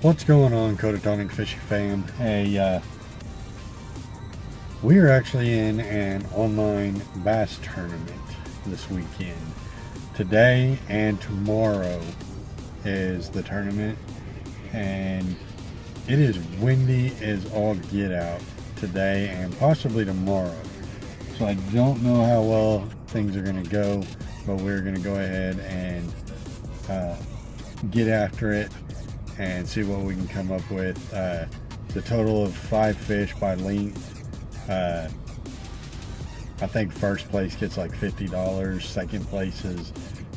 What's going on, Codatonic Fishing fam? Hey, we are actually in an online bass tournament this weekend. Today and tomorrow is the tournament, and it is windy as all get out today and possibly tomorrow. So I don't know how well things are going to go, but we're going to go ahead and get after it and see what we can come up with. The total of 5 fish by length. I think first place gets like $50, second place is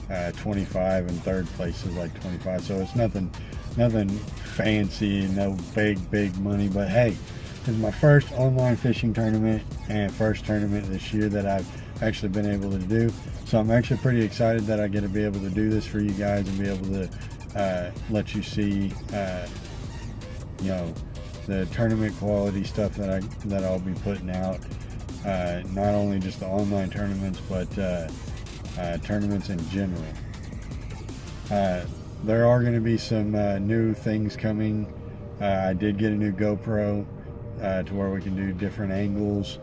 $25, and third place is like $25. So it's nothing fancy, no big money. But hey, this is my first online fishing tournament and first tournament this year that I've actually been able to do. So I'm actually pretty excited that I get to be able to do this for you guys and be able to let you see, you know, the tournament quality stuff that I'll be putting out. Not only just the online tournaments, but tournaments in general. There are going to be some new things coming. I did get a new GoPro to where we can do different angles,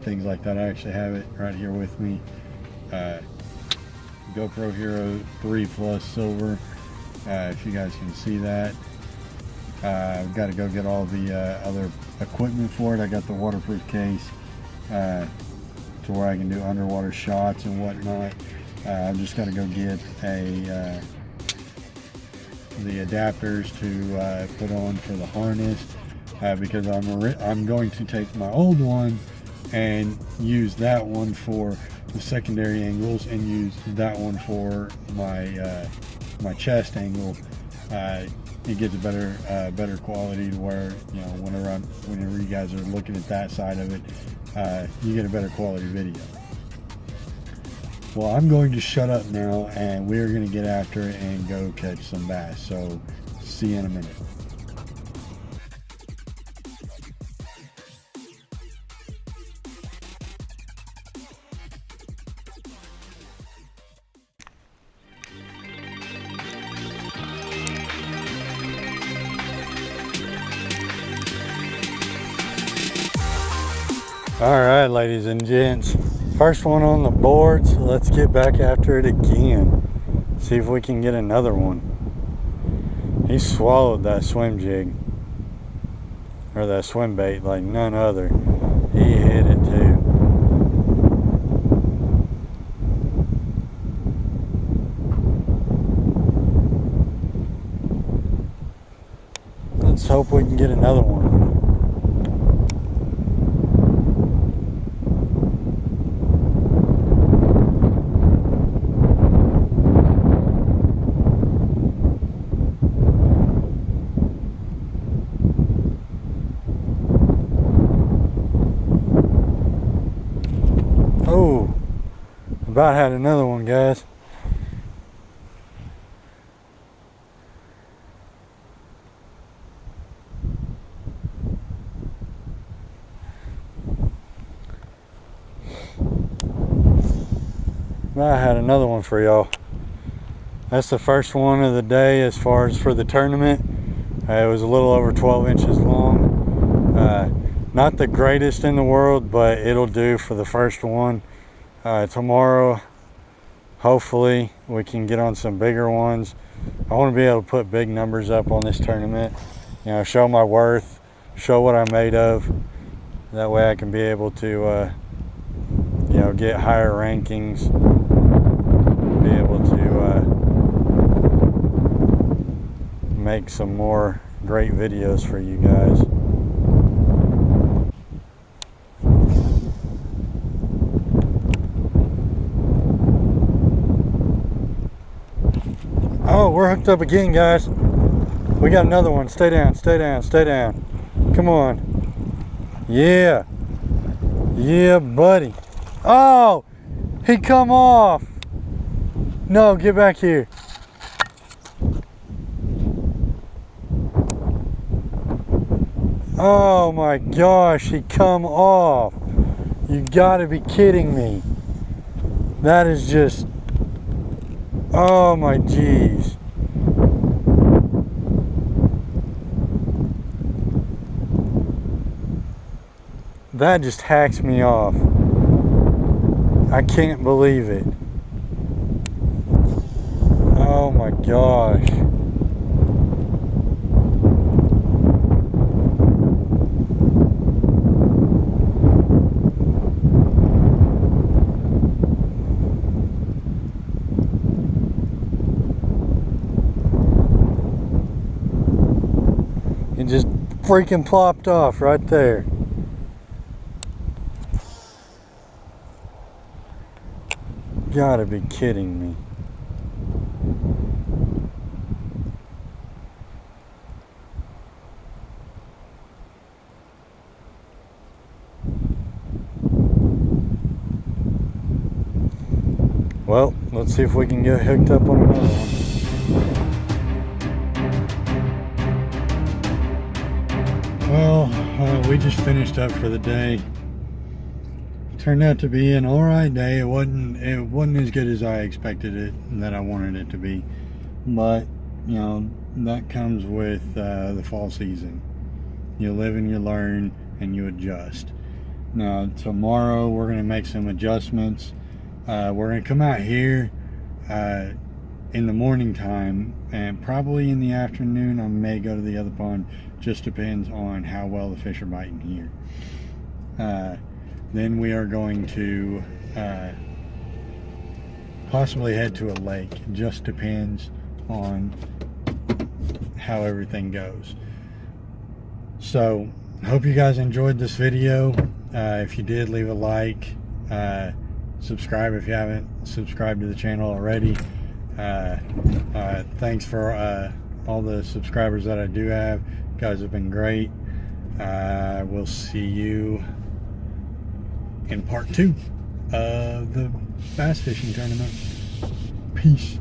things like that. I actually have it right here with me. GoPro Hero 3 Plus Silver. If you guys can see that. I've got to go get all the other equipment for it. I got the waterproof case to where I can do underwater shots and whatnot. I've just got to go get the adapters to put on for the harness, because I'm going to take my old one and use that one for the secondary angles and use that one for my my chest angle. It gets a better quality to where, you know, whenever you guys are looking at that side of it, you get a better quality video. Well, I'm going to shut up now, and we're going to get after it and go catch some bass. So see you in a minute. All right, ladies and gents, first one on the boards. Let's get back after it again. See if we can get another one. He swallowed that swim jig, or that swim bait, like none other. He hit it too. Let's hope we can get another one. Oh, about had another one, guys. I had another one for y'all. That's the first one of the day as far as for the tournament. It was a little over 12 inches long. Not the greatest in the world, but it'll do for the first one. Tomorrow, hopefully, we can get on some bigger ones. I want to be able to put big numbers up on this tournament. You know, show my worth, show what I'm made of. That way I can be able to, you know, get higher rankings. Be able to make some more great videos for you guys. Oh, we're hooked up again, guys. We got another one. Stay down, stay down, stay down. Come on. Yeah. Yeah, buddy. Oh, he come off. No, get back here. Oh my gosh, he come off. You gotta be kidding me. That is just, oh my geez. That just hacks me off. I can't believe it. Oh my gosh. It just freaking plopped off right there. Gotta be kidding me. Well, let's see if we can get hooked up on another one. Well, we just finished up for the day. Turned out to be an alright day. It wasn't as good as I expected it, that I wanted it to be. But, you know, that comes with the fall season. You live and you learn and you adjust. Now, tomorrow we're going to make some adjustments. We're going to come out here in the morning time, and probably in the afternoon I may go to the other pond. Just depends on how well the fish are biting here. Then we are going to possibly head to a lake. It just depends on how everything goes. So I hope you guys enjoyed this video. If you did, leave a like. Subscribe if you haven't subscribed to the channel already. Thanks for all the subscribers that I do have. You guys have been great. We'll see you in part 2 of the bass fishing tournament. Peace.